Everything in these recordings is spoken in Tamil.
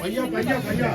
भैया भैया भैया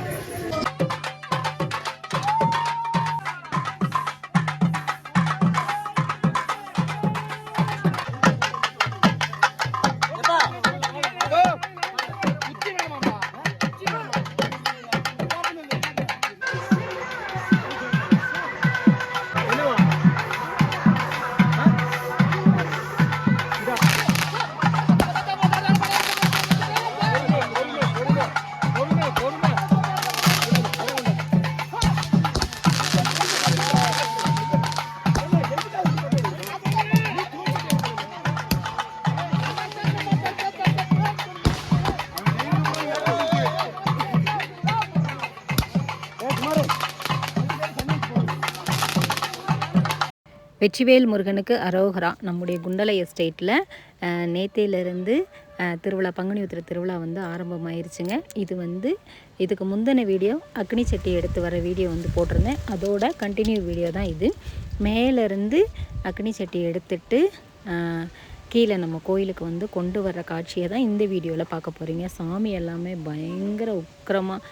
வெற்றிவேல் முருகனுக்கு அரோகரா. நம்முடைய குண்டலை எஸ்டேட்டில் நேத்தையிலேருந்து திருவிழா, பங்குனி உத்திர திருவிழா வந்து ஆரம்பமாயிருச்சுங்க. இதுக்கு முந்தின வீடியோ அக்னி சட்டி எடுத்து வர வீடியோ வந்து போட்டிருந்தேன். அதோட கண்டினியூ வீடியோ தான் இது. மேலேருந்து அக்னி சட்டி எடுத்துட்டு கீழே நம்ம கோயிலுக்கு வந்து கொண்டு வர்ற காட்சியை தான் இந்த வீடியோவில் பார்க்க போகிறீங்க. சாமி எல்லாமே பயங்கர உக்கிரமாக,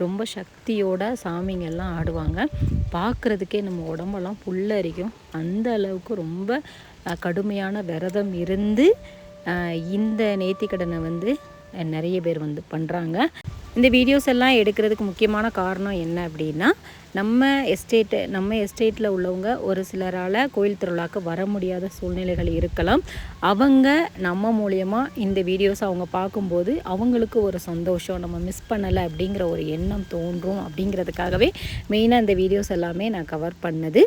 ரொம்ப சக்தியோட சாமிங்கெல்லாம் ஆடுவாங்க. பார்க்குறதுக்கே நம்ம உடம்பெல்லாம் புல்லரிக்கும். அந்த அளவுக்கு ரொம்ப கடுமையான விரதம் இருந்து இந்த நேர்த்திக்கடனை வந்து நிறைய பேர் வந்து பண்ணுறாங்க. இந்த வீடியோஸ் எல்லாம் எடுக்கிறதுக்கு முக்கியமான காரணம் என்ன அப்படின்னா, நம்ம எஸ்டேட்டில் உள்ளவங்க ஒரு சிலரால் கோயில் திருவிழாவுக்கு வர முடியாத சூழ்நிலைகள் இருக்கலாம். அவங்க நம்ம மூலியமாக இந்த வீடியோஸ் அவங்க பார்க்கும்போது அவங்களுக்கு ஒரு சந்தோஷம், நம்ம மிஸ் பண்ணலை அப்படிங்கிற ஒரு எண்ணம் தோன்றும் அப்படிங்கிறதுக்காகவே மெயினாக இந்த வீடியோஸ் எல்லாமே நான் கவர் பண்ணது.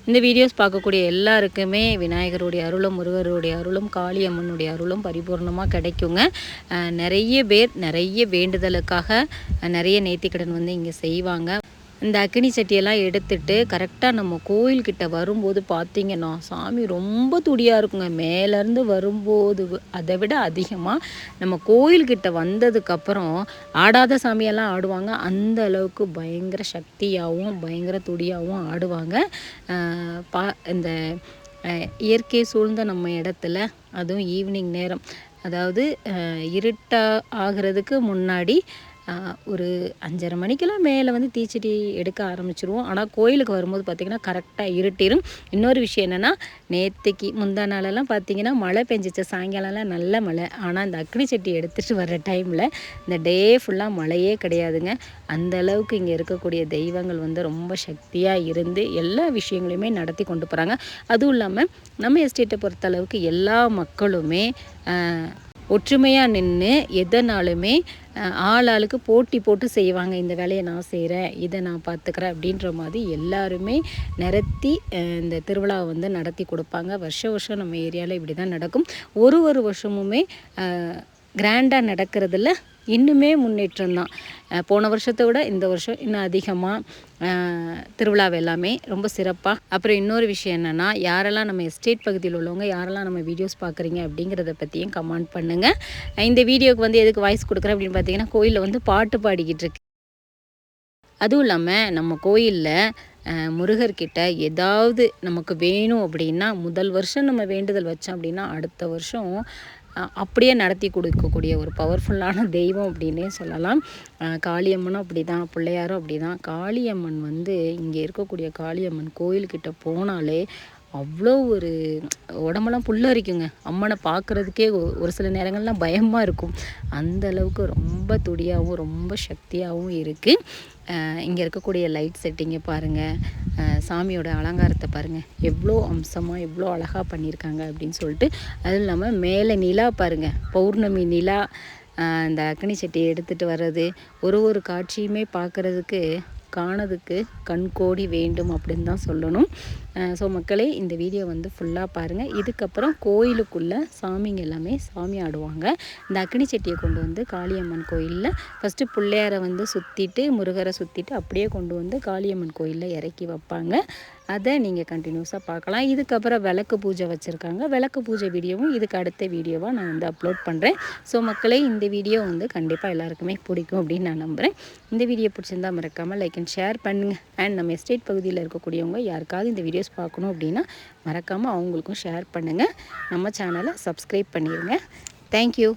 இந்த வீடியோஸ் பார்க்கக்கூடிய எல்லாருக்குமே விநாயகருடைய அருளும், முருகருடைய அருளும், காளியம்மனுடைய அருளும் பரிபூர்ணமாக கிடைக்குங்க. நிறைய பேர் நிறைய வேண்டுதலுக்காக நிறைய நேர்த்திக்கடன் வந்து இங்கே செய்வாங்க. இந்த அக்னி சட்டியெல்லாம் எடுத்துட்டு கரெக்டாக நம்ம கோயில்கிட்ட வரும்போது பார்த்திங்கன்னா சாமி ரொம்ப துடியாக இருக்குங்க. மேலேருந்து வரும்போது அதை விட அதிகமாக நம்ம கோயில்கிட்ட வந்ததுக்கப்புறம் ஆடாத சாமியெல்லாம் ஆடுவாங்க. அந்த அளவுக்கு பயங்கர சக்தியாகவும் பயங்கர துடியாகவும் ஆடுவாங்க. இந்த இயற்கை சூழ்ந்த நம்ம இடத்துல, அதுவும் ஈவினிங் நேரம், அதாவது ஆகிறதுக்கு முன்னாடி ஒரு 5:30 மணிக்கெல்லாம் மேலே வந்து தீச்சட்டி எடுக்க ஆரம்பிச்சிருவோம். ஆனால் கோயிலுக்கு வரும்போது பார்த்திங்கன்னா கரெக்டாக இருட்டிடும். இன்னொரு விஷயம் என்னென்னா, நேற்றுக்கு முந்தா நாளெல்லாம் பார்த்திங்கன்னா மழை பெஞ்சிச்சு. சாயங்காலம்லாம் நல்ல மழை. ஆனால் இந்த அக்னி சட்டி எடுத்துகிட்டு வர்ற டைமில் இந்த டே ஃபுல்லாக மழையே கிடையாதுங்க. அந்த அளவுக்கு இங்கே இருக்கக்கூடிய தெய்வங்கள் வந்து ரொம்ப சக்தியாக இருந்து எல்லா விஷயங்களையுமே நடத்தி கொண்டு போகிறாங்க. அதுவும் இல்லாமல் நம்ம எஸ்டேட்டை பொறுத்தளவுக்கு எல்லா மக்களுமே ஒற்றுமையாக நின்று எதனாலுமே ஆளுக்கு போட்டி போட்டு செய்வாங்க. இந்த வேலையை நான் செய்கிறேன், இதை நான் பார்த்துக்கிறேன் அப்படின்ற மாதிரி எல்லாருமே நிறுத்தி இந்த திருவிழாவை வந்து நடத்தி கொடுப்பாங்க. வருஷம் நம்ம ஏரியாவில் இப்படி தான் நடக்கும். ஒரு வருஷமுமே கிராண்டாக நடக்கிறதுல இன்னுமே முன்னேற்றம் தான். போன வருஷத்தை விட இந்த வருஷம் இன்னும் அதிகமாக திருவிழாவை எல்லாமே ரொம்ப சிறப்பாக. அப்புறம் இன்னொரு விஷயம் என்னென்னா, யாரெல்லாம் நம்ம எஸ்டேட் பகுதியில் உள்ளவங்க யாரெல்லாம் நம்ம வீடியோஸ் பார்க்குறீங்க அப்படிங்கிறத பற்றியும் கமெண்ட் பண்ணுங்கள். இந்த வீடியோவுக்கு வந்து எதுக்கு வாய்ஸ் கொடுக்குறேன் அப்படின்னு பார்த்தீங்கன்னா, கோயிலில் வந்து பாட்டு பாடிக்கிட்டு இருக்கு. அதுவும் இல்லாமல் நம்ம கோயிலில் முருகர்கிட்ட ஏதாவது நமக்கு வேணும் அப்படின்னா, முதல் வருஷம் நம்ம வேண்டுதல் வச்சோம் அப்படின்னா அடுத்த வருஷம் அப்படியே நடத்தி கொடுக்கக்கூடிய ஒரு பவர்ஃபுல்லான தெய்வம் அப்படின்னே சொல்லலாம். காளியம்மனும் அப்படி தான், பிள்ளையாரும் அப்படி தான். காளியம்மன் வந்து இங்கே இருக்கக்கூடிய காளியம்மன் கோயில்கிட்ட போனாலே அவ்வளோ ஒரு உடம்பெல்லாம் புல்லரிக்குங்க. அம்மனை பார்க்குறதுக்கே ஒரு சில நேரங்கள்லாம் பயமாக இருக்கும். அந்த அளவுக்கு ரொம்ப துடியாகவும் ரொம்ப சக்தியாகவும் இருக்குது. இங்கே இருக்கக்கூடிய லைட் செட்டிங்கை பாருங்கள், சாமியோட அலங்காரத்தை பாருங்கள், எவ்வளோ அம்சமாக எவ்வளோ அழகாக பண்ணியிருக்காங்க அப்படின்னு சொல்லிட்டு. அதுவும் இல்லாமல் மேலே நிலா பாருங்கள், பௌர்ணமி நிலா, இந்த அக்னி சட்டியை எடுத்துகிட்டு வர்றது, ஒரு காட்சியுமே பார்க்குறதுக்கு காணதுக்கு கண்கோடி வேண்டும் அப்படின்னு தான் சொல்லணும். ஸோ மக்களே, இந்த வீடியோ வந்து ஃபுல்லாக பாருங்கள். இதுக்கப்புறம் கோயிலுக்குள்ளே சாமிங்க எல்லாமே சாமி ஆடுவாங்க. இந்த அக்னி சட்டியை கொண்டு வந்து காளியம்மன் கோயிலில் ஃபஸ்ட்டு பிள்ளையாரை வந்து சுற்றிட்டு, முருகரை சுற்றிட்டு அப்படியே கொண்டு வந்து காளியம்மன் கோயிலில் இறக்கி வைப்பாங்க. அதை நீங்கள் கண்டினியூஸாக பார்க்கலாம். இதுக்கப்புறம் விளக்கு பூஜை வச்சுருக்காங்க. விளக்கு பூஜை வீடியோவும் இதுக்கு அடுத்த வீடியோவாக நான் வந்து அப்லோட் பண்ணுறேன். ஸோ மக்களே, இந்த வீடியோ வந்து கண்டிப்பாக எல்லாருக்குமே பிடிக்கும் அப்படின்னு நான் நம்புகிறேன். இந்த வீடியோ பிடிச்சிருந்தா மறக்காமல் லைக் அண்ட் ஷேர் பண்ணுங்கள். அண்ட் நம்ம எஸ்டேட் பகுதியில் இருக்கக்கூடியவங்க யாருக்காவது இந்த வீடியோஸ் பார்க்கணும் அப்படின்னா மறக்காமல் அவங்களுக்கும் ஷேர் பண்ணுங்கள். நம்ம சேனலை சப்ஸ்கிரைப் பண்ணிடுங்க. தேங்க்யூ.